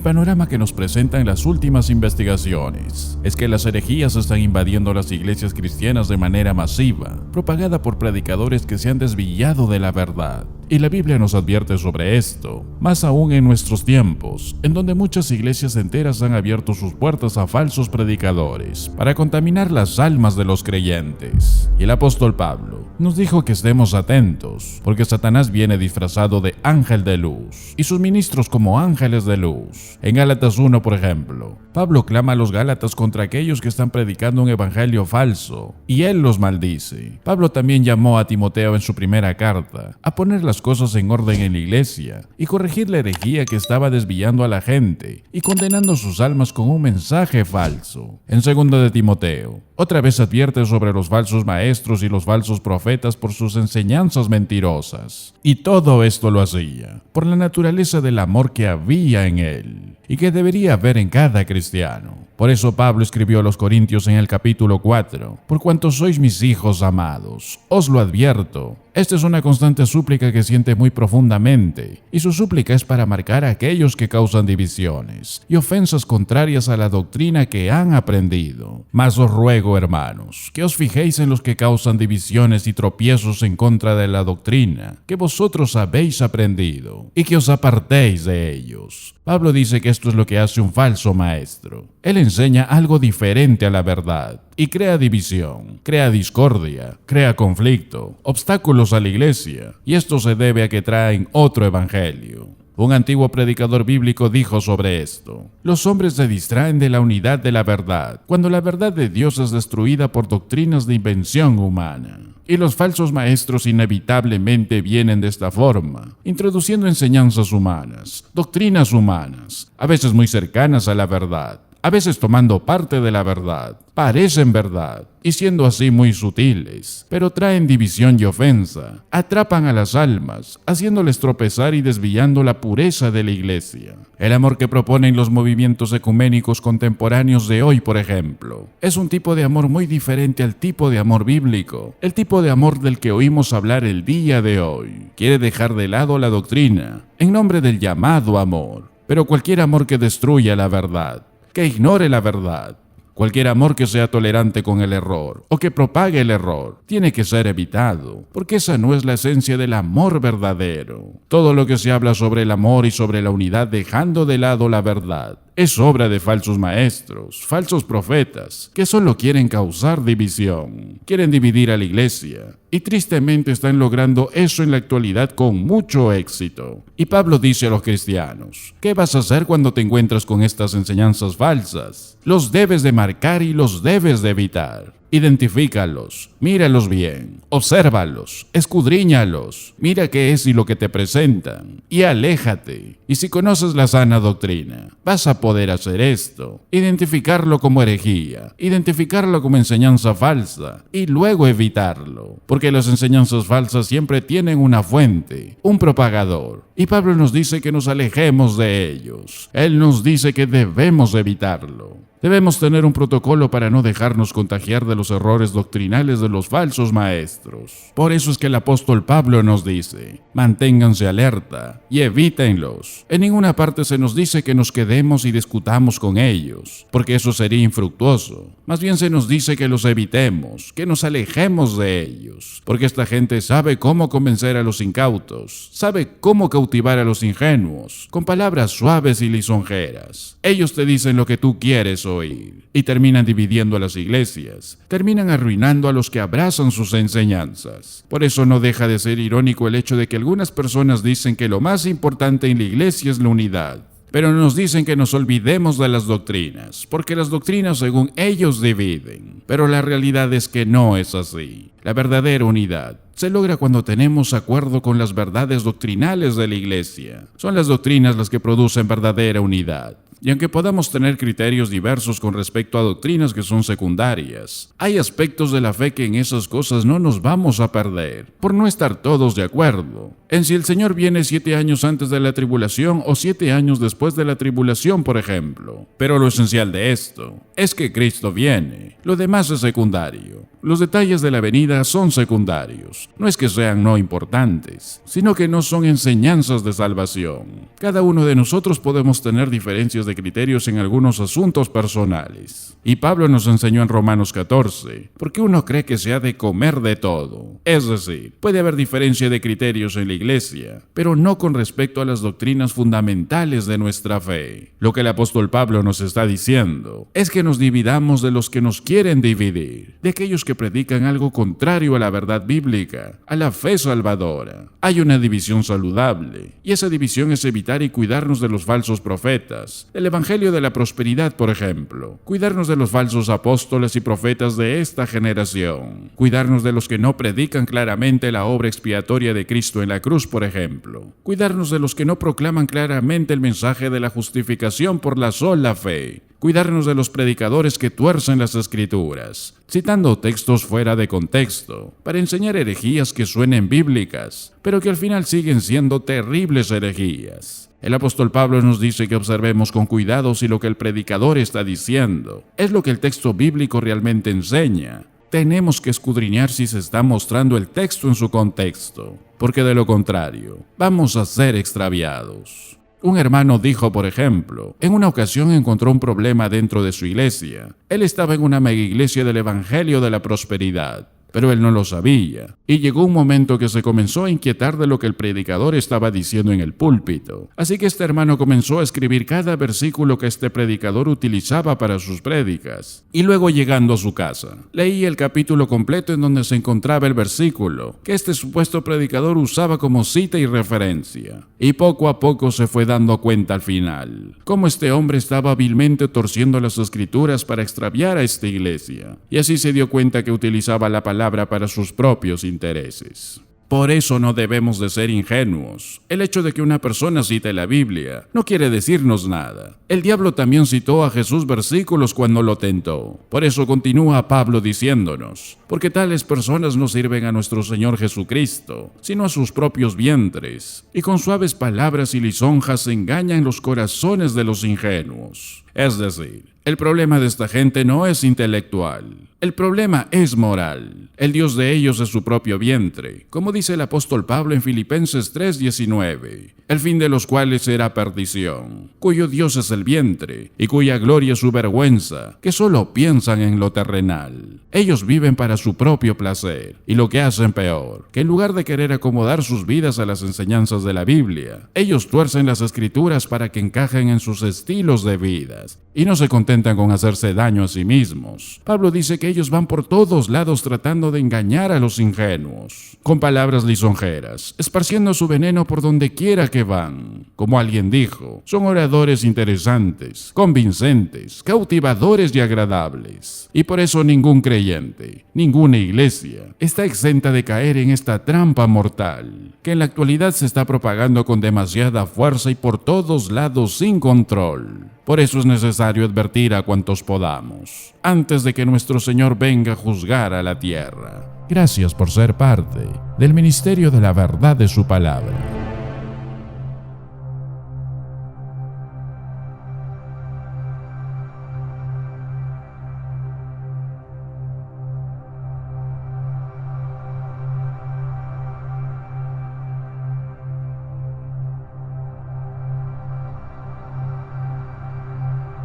panorama que nos presentan las últimas investigaciones es que las herejías están invadiendo las iglesias cristianas de manera masiva, propagada por predicadores que se han desviado de la verdad. Y la Biblia nos advierte sobre esto, más aún en nuestros tiempos, en donde muchas iglesias enteras han abierto sus puertas a falsos predicadores para contaminar las almas de los creyentes. Y el apóstol Pablo nos dijo que estemos atentos, porque Satanás viene disfrazado de ángel de luz, y sus ministros como ángeles de luz. En Gálatas 1, por ejemplo, Pablo clama a los gálatas contra aquellos que están predicando un evangelio falso, y él los maldice. Pablo también llamó a Timoteo en su primera carta a poner las cosas en orden en la iglesia y corregir la herejía que estaba desviando a la gente y condenando sus almas con un mensaje falso. En 2 de Timoteo, otra vez advierte sobre los falsos maestros y los falsos profetas por sus enseñanzas mentirosas. Y todo esto lo hacía por la naturaleza del amor que había en él y que debería haber en cada cristiano. Por eso Pablo escribió a los Corintios en el capítulo 4, por cuanto sois mis hijos amados, os lo advierto. Esta es una constante súplica que siente muy profundamente, y su súplica es para marcar a aquellos que causan divisiones y ofensas contrarias a la doctrina que han aprendido. Mas os ruego, hermanos, que os fijéis en los que causan divisiones y tropiezos en contra de la doctrina que vosotros habéis aprendido, y que os apartéis de ellos. Pablo dice que esto es lo que hace un falso maestro. Él enseña algo diferente a la verdad y crea división, crea discordia, crea conflicto, obstáculos a la iglesia, y esto se debe a que traen otro evangelio. Un antiguo predicador bíblico dijo sobre esto: los hombres se distraen de la unidad de la verdad, cuando la verdad de Dios es destruida por doctrinas de invención humana. Y los falsos maestros inevitablemente vienen de esta forma, introduciendo enseñanzas humanas, doctrinas humanas, a veces muy cercanas a la verdad, a veces tomando parte de la verdad, parecen verdad, y siendo así muy sutiles, pero traen división y ofensa, atrapan a las almas, haciéndoles tropezar y desviando la pureza de la iglesia. El amor que proponen los movimientos ecuménicos contemporáneos de hoy, por ejemplo, es un tipo de amor muy diferente al tipo de amor bíblico, el tipo de amor del que oímos hablar el día de hoy. Quiere dejar de lado la doctrina, en nombre del llamado amor, pero cualquier amor que destruya la verdad, que ignore la verdad, cualquier amor que sea tolerante con el error o que propague el error, tiene que ser evitado, porque esa no es la esencia del amor verdadero. Todo lo que se habla sobre el amor y sobre la unidad dejando de lado la verdad es obra de falsos maestros, falsos profetas, que solo quieren causar división, quieren dividir a la iglesia, y tristemente están logrando eso en la actualidad con mucho éxito. Y Pablo dice a los cristianos: ¿qué vas a hacer cuando te encuentras con estas enseñanzas falsas? Los debes de marcar y los debes de evitar. Identifícalos, míralos bien, obsérvalos, escudriñalos, mira qué es y lo que te presentan, y aléjate. Y si conoces la sana doctrina, vas a poder hacer esto: identificarlo como herejía, identificarlo como enseñanza falsa, y luego evitarlo, porque las enseñanzas falsas siempre tienen una fuente, un propagador. Y Pablo nos dice que nos alejemos de ellos. Él nos dice que debemos evitarlo. Debemos tener un protocolo para no dejarnos contagiar de los errores doctrinales de los falsos maestros. Por eso es que el apóstol Pablo nos dice: manténganse alerta y evítenlos. En ninguna parte se nos dice que nos quedemos y discutamos con ellos, porque eso sería infructuoso. Más bien se nos dice que los evitemos, que nos alejemos de ellos, porque esta gente sabe cómo convencer a los incautos, sabe cómo cautivar a los ingenuos, con palabras suaves y lisonjeras. Ellos te dicen lo que tú quieres oír, y terminan dividiendo a las iglesias, terminan arruinando a los que abrazan sus enseñanzas. Por eso no deja de ser irónico el hecho de que algunas personas dicen que lo más importante en la iglesia es la unidad, pero nos dicen que nos olvidemos de las doctrinas, porque las doctrinas según ellos dividen. Pero la realidad es que no es así. La verdadera unidad se logra cuando tenemos acuerdo con las verdades doctrinales de la iglesia. Son las doctrinas las que producen verdadera unidad. Y aunque podamos tener criterios diversos con respecto a doctrinas que son secundarias, hay aspectos de la fe que en esas cosas no nos vamos a perder, por no estar todos de acuerdo en si el Señor viene 7 años antes de la tribulación o 7 años después de la tribulación, por ejemplo. Pero lo esencial de esto es que Cristo viene. Lo demás es secundario. Los detalles de la venida son secundarios. No es que sean no importantes, sino que no son enseñanzas de salvación. Cada uno de nosotros podemos tener diferencias de criterios en algunos asuntos personales. Y Pablo nos enseñó en Romanos 14, porque uno cree que se ha de comer de todo. Es decir, puede haber diferencia de criterios en la iglesia, pero no con respecto a las doctrinas fundamentales de nuestra fe. Lo que el apóstol Pablo nos está diciendo es que nos dividamos de los que nos quieren dividir, de aquellos que predican algo contrario a la verdad bíblica, a la fe salvadora. Hay una división saludable, y esa división es evitar y cuidarnos de los falsos profetas, del evangelio de la prosperidad, por ejemplo, cuidarnos de los falsos apóstoles y profetas de esta generación, cuidarnos de los que no predican claramente la obra expiatoria de Cristo en la cruz, por ejemplo, cuidarnos de los que no proclaman claramente el mensaje de la justificación por la sola fe, cuidarnos de los predicadores que tuercen las escrituras, citando textos fuera de contexto, para enseñar herejías que suenen bíblicas, pero que al final siguen siendo terribles herejías. El apóstol Pablo nos dice que observemos con cuidado si lo que el predicador está diciendo es lo que el texto bíblico realmente enseña. Tenemos que escudriñar si se está mostrando el texto en su contexto, porque de lo contrario, vamos a ser extraviados. Un hermano dijo, por ejemplo, en una ocasión encontró un problema dentro de su iglesia. Él estaba en una mega iglesia del Evangelio de la Prosperidad, pero él no lo sabía, y llegó un momento que se comenzó a inquietar de lo que el predicador estaba diciendo en el púlpito. Así que este hermano comenzó a escribir cada versículo que este predicador utilizaba para sus prédicas, y luego, llegando a su casa, leía el capítulo completo en donde se encontraba el versículo que este supuesto predicador usaba como cita y referencia, y poco a poco se fue dando cuenta al final cómo este hombre estaba hábilmente torciendo las escrituras para extraviar a esta iglesia, y así se dio cuenta que utilizaba la palabra para sus propios intereses. Por eso no debemos de ser ingenuos. El hecho de que una persona cite la Biblia no quiere decirnos nada. El diablo también citó a Jesús versículos cuando lo tentó. Por eso continúa Pablo diciéndonos, porque tales personas no sirven a nuestro Señor Jesucristo, sino a sus propios vientres, y con suaves palabras y lisonjas engañan los corazones de los ingenuos. Es decir, el problema de esta gente no es intelectual. El problema es moral. El Dios de ellos es su propio vientre, como dice el apóstol Pablo en Filipenses 3:19, el fin de los cuales será perdición, cuyo Dios es el vientre, y cuya gloria es su vergüenza, que solo piensan en lo terrenal. Ellos viven para su propio placer, y lo que hacen peor, que en lugar de querer acomodar sus vidas a las enseñanzas de la Biblia, ellos tuercen las escrituras para que encajen en sus estilos de vidas, y no se contentan con hacerse daño a sí mismos. Pablo dice que ellos van por todos lados tratando de engañar a los ingenuos, con palabras lisonjeras, esparciendo su veneno por donde quiera que van. Como alguien dijo, son oradores interesantes, convincentes, cautivadores y agradables. Y por eso ningún creyente, ninguna iglesia, está exenta de caer en esta trampa mortal, que en la actualidad se está propagando con demasiada fuerza y por todos lados sin control. Por eso es necesario advertir a cuantos podamos, antes de que nuestro Señor venga a juzgar a la tierra. Gracias por ser parte del ministerio de la verdad de su palabra.